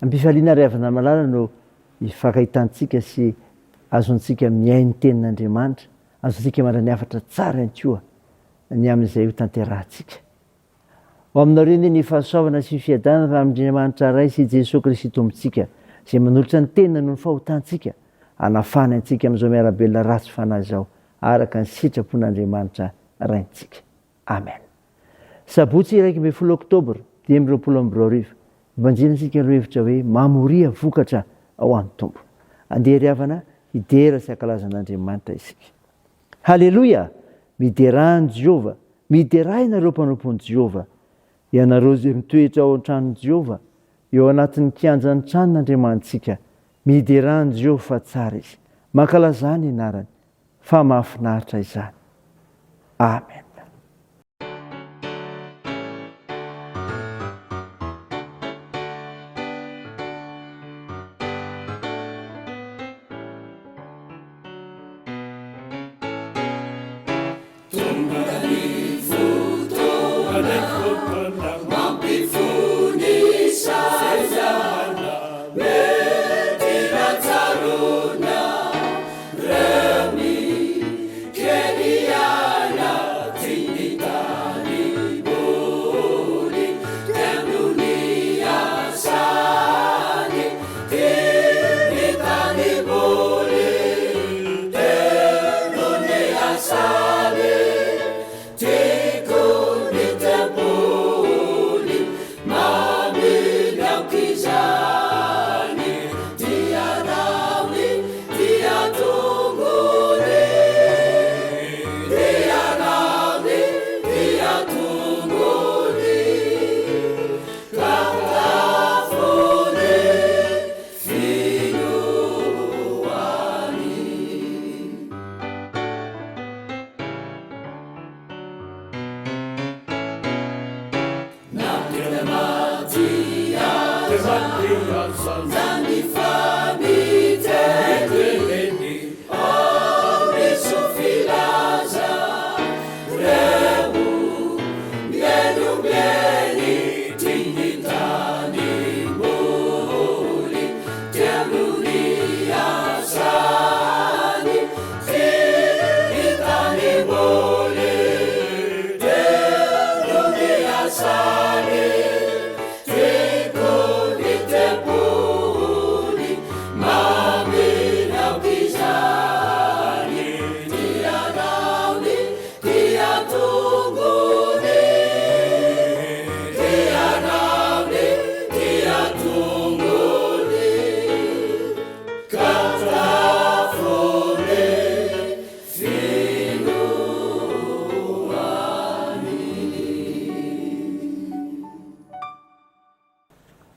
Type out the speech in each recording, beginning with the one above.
Ampifaliana ry havana malala no ifakahitantsika sy azontsika miai ny tenin'Andriamanitra, azontsika mandra ny hafatra tsara ihany koa ny amin'izay ho tanterahantsika. Ho aminareo ny fahasoavana sy ny fiadanana avy amin'Andriamanitra ray sy Jesosy Kristy Tompontsika izay manolotra ny tenina noho ny fahotantsika, hanafana antsika amin'izao miarabelona ratsy fanahy izao araka ny sitrapon'Andriamanitra raintsika. Amen. Sabotsy 1 Oktobra 2022 ivanjina antsika ireo hevitra hoe mamoria vokatra ao an'ny Tompo. Andeha ry havana hidera sy hankalazan'Andriamanitra isika. Halleloia! Miderahan'i Jehova, mideraha ianareo mpanompon'i Jehova, ianareo izay mitoetra ao an-tranon'i Jehova, eo anatin'ny kianjan'ny tranon'Andriamantsika, miderahan'i Jehova fa tsara izy. Mankalaza ny anarany, fa mahafinaritra izany. Amen.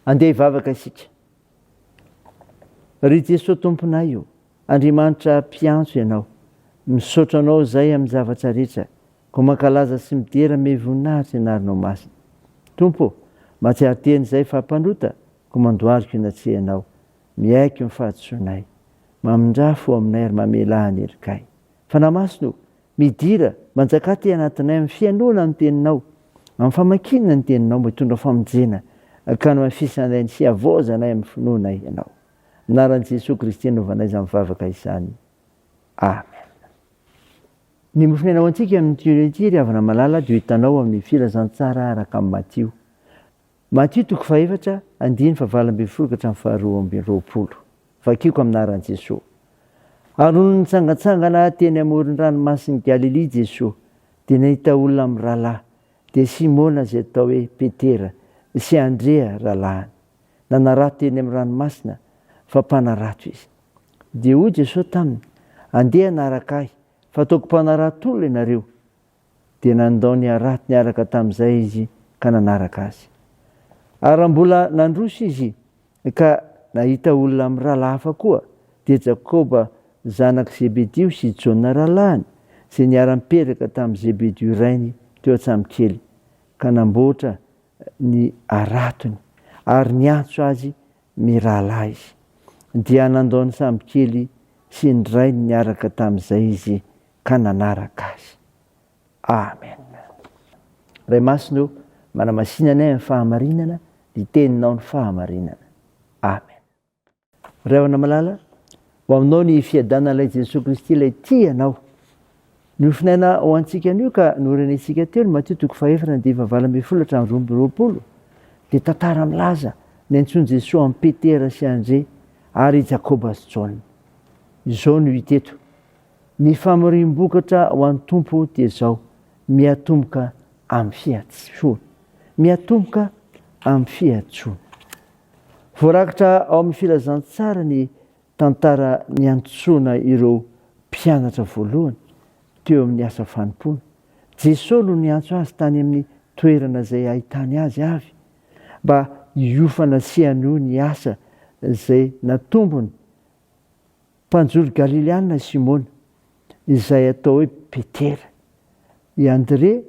Andeha hivavaka isika. Ry Jesosy Tomponay io, Andriamanitra mpiantso ianao, misaotra anao izay amin'ny zavatra rehetra, ko mankalaza sy midera me voninahitra ianarinao masina. Tompo, mahatsiaro teny izay fampandrota, ko mandohariko inatsehanao, miaiky ny fahadisoanay, mamindrafo aminay ary mamelahany erikay. Fanamasino, midira, manjaka ty anatinay amin'ny fianoana amin'ny teninao, amin'ny famakinana ny teninao, mba hitondra famonjena, ka no mafisanay ny sy avozanay amin'ny finoanay ianao. Anaran'i Jesosy Kristy anaovanay izany mivavaka izany. Amen. Ny mofinainao antsika amin'ny teoloji ry havana malala dia hitanao amin'ny filazantsara araka amin'ny Matio. Matio 4:1-20 Vakiko amin'ny anaran'i Jesosy. Arono nitsangatsangana teny amoron-dranomasin'i Galilea Jesosy, dia nahita olona mirahalahy, dia Simona izay atao hoe Petera, sy Andrea rahalahiny. Nanarato teny amin'ny ranomasina, fa mpanarato izy. Dia hoy Jesosy taminy, andeha hanaraka ahy, fa ataoko mpanarato olona ianareo. Dia nandao ny arato niaraka tamin'izay izy ka nanaraka azy. Ary mbola nandroso izy ka nahita olona mirahalahy hafa koa, dia Jakoba zanak' Zebedio sy Jona rahalahiny, izay niara-mipetraka tamin'i Zebedio rainy teo an-tsamokely, ka namboatra ny aratony ary niantso azy mirahalahy izy. Dia nandao ny sambokely sy ny rainy niaraka tamin'izay izy ka nanaraka azy. Amen. Ray masino, manamasinanay amin'ny fahamarinana, ny teninao ny fahamarinana. amen. Ray havana malala ho aminao ny fiadanan'ilay Jesosy Kristy ilay tianao. Nofinaina ho antsika anio ka norenetsika teo ny Matteo 4:7-12 dia tantara milaza ny antsoiny Jesosy amin'ny Petera sy Andre ary Jakoba sy Jaona. Izao no hita eto: ny famoriam-bokatra ho an'ny Tompo dia izao, miatomboka amin'ny fiantsoana. Miatomboka amin'ny fiantsoana. Voarakitra ao amin'ny filazantsara ny tantara niantsoana ireo mpianatra voalohany teo amin'ny asa fanompoana. Jesosy no niantso azy tany amin'ny toerana izay ahitany azy avy mba hiofana sy hanohy ny asa izay natombony mpanjoly Galileana Simona, izay atao hoe Petera, i Andre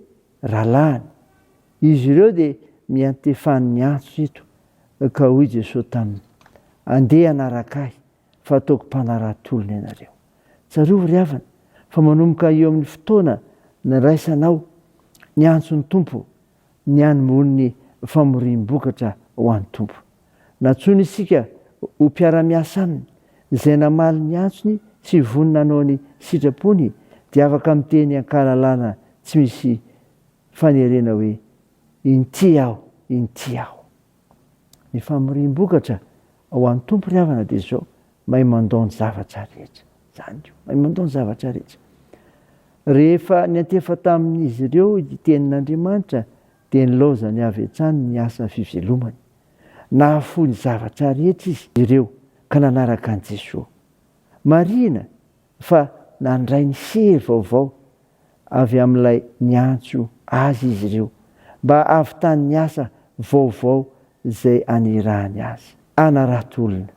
rahalahiny. Izy ireo dia miantefany ny antso eto ka hoy Jesosy taminy: andeha hanaraka ahy fa ataoko mpanarahantolona ianareo. Tsarovy ry havana fa manomboka eo amin'ny fotoana niraisanao ny antson'ny Tompo, ny hanomony ny famoriam-bokatra ho an'ny Tompo. Natsoina isika ho mpiara-miasa aminy, izay namaly ny antsony sy vonina anao ny sitrapony dia afaka miteny ankalalana tsy misy fanerena hoe inty aho, inty aho. Ny famoriam-bokatra ho an'ny Tompo ry havana dia izao: mahay mandao ny zavatra rehetra. Zany io, mahay mandao ny zavatra rehetra. Rehefa niantefa tamin'izy ireo ity tenin'Andriamanitra dia nilaoza ny avy hatrany ny asa fivelomany. Nahafoy ny zavatra rehetra izy ireo ka nanaraka an'i Jesosy. Marina fa nandray ny sery vaovao avy amin'ilay niantso azy izy ireo mba ahavitany ny asa vaovao izay anirahany azy, anaratolona.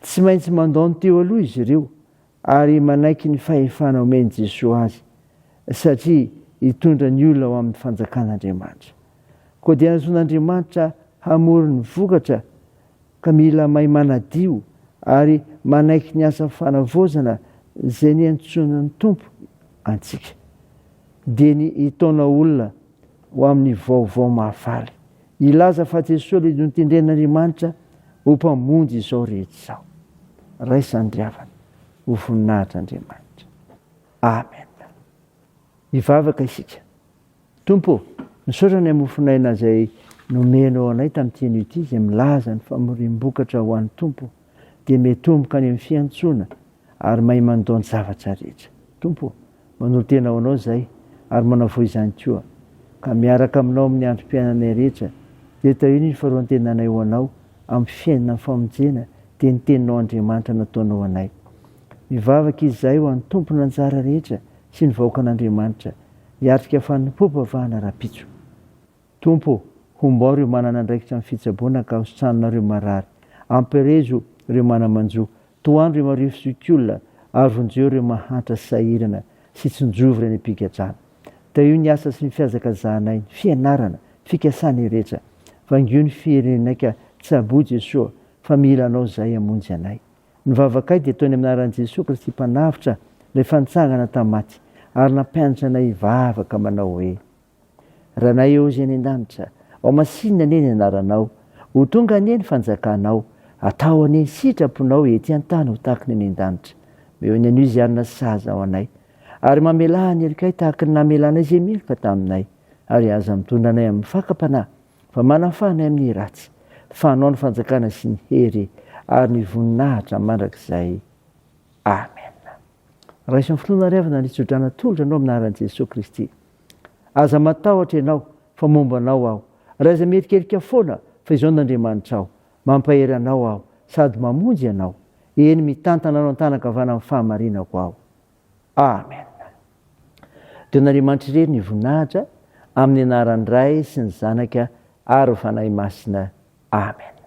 Tsy maintsy mandao ny teo aloha izy ireo ary manaiky ny fahefana omeny Jesosy azy, satria hitondra ny olona ao amin'ny fanjakan'Andriamanitra. Koa dia natsoin'Andriamanitra hamory ny vokatra ka mila mahay manadio ary manaiky ny asa fanavaozana izay niantsonan'ny Tompo antsika, dia ny hitaona olona ho amin'ny vaovao mahafaly. Ilaza fa Jesosy ilay notendren'Andriamanitra ho mpamonjy izao rehetra izao. Raisany ry havana ho voninahitr'Andriamanitra. Amen. Hivavaka isika. Tompo, misaotra ny hamofinaina izay nomenao anay tamin'ity anio ity, izay milaza ny famoriam-bokatra ho an'ny Tompo dia miatomboka any amin'ny fiantsoana ary mahay mandao ny zavatra rehetra. Tompo, manolo-tena ho anao izay ary manavoa izany koa, ka miaraka aminao amin'ny androm-piainanay rehetra dia tahiny ny faharoan-tenanay ho anao amin'ny fiainana ny famonjena dia ny teninao Andriamanitra nataonao anay. Mivavaka izay ho an'ny tompony anjara rehetra sy ny vahoaka an'Andriamanitra, hiatrika fanompom-pavahana rapitso. Tompo, hombao ireo manana andraikitra amin'ny fitsaboana ka hositranonareo marary. Ampirezo ireo manamanjo, toandro ireo marivo sokiolona ary vonjeo ireo mahantra sy sahirana sy tsinjovy ireny am-pigadrana. Tahio ny asa sy ny fiazakazahanay, ny fianarana, fikasana rehetra. Vangio ny firenenay ka tsy aboy Jesosy fa mila anao izay hamonjy anay. Ny vavakay dia ataony amin'ny anaran'i Jesosy Kristy mpanavitra ilay fantsangana tamaty ary nampianatra anay hivavaka manao hoe: ranay eo izay any an-danitra, ao masinina anie ny anaranao, ho tonga anie ny fanjakanao, atao anie ny sitraponao ety an-tany ho tahaka ny any an-danitra. Meo ny anio izy arina saza ao anay ary mamelaha ny elikay tahaka ny namelanay izay meloka taminay, ary aza mitondra anay amin'ny fakam-panahy fa manafanay amin'ny ratsy, fanao ny fanjakana sy ny hery ary ny voninahitra mandrakizay. Amen. Raha isan'ny fotoana ry havana nitsodrana tolotra anao amin'ny anaran'i Jesosy Kristy. Aza matahotra ianao fa momba anao aho, raha iza merikerika foana fa izao n'Andriamanitra aho, mampahery anao aho sady mamonjy anao, eny mitantana anao an-tanakavana amin'ny fahamarinako aho. Amen. Dia n'Andriamanitra irery ny voninahitra amin'ny anaran'ny Ray sy ny Zanaka ary ny Fanahy Masina. Amen.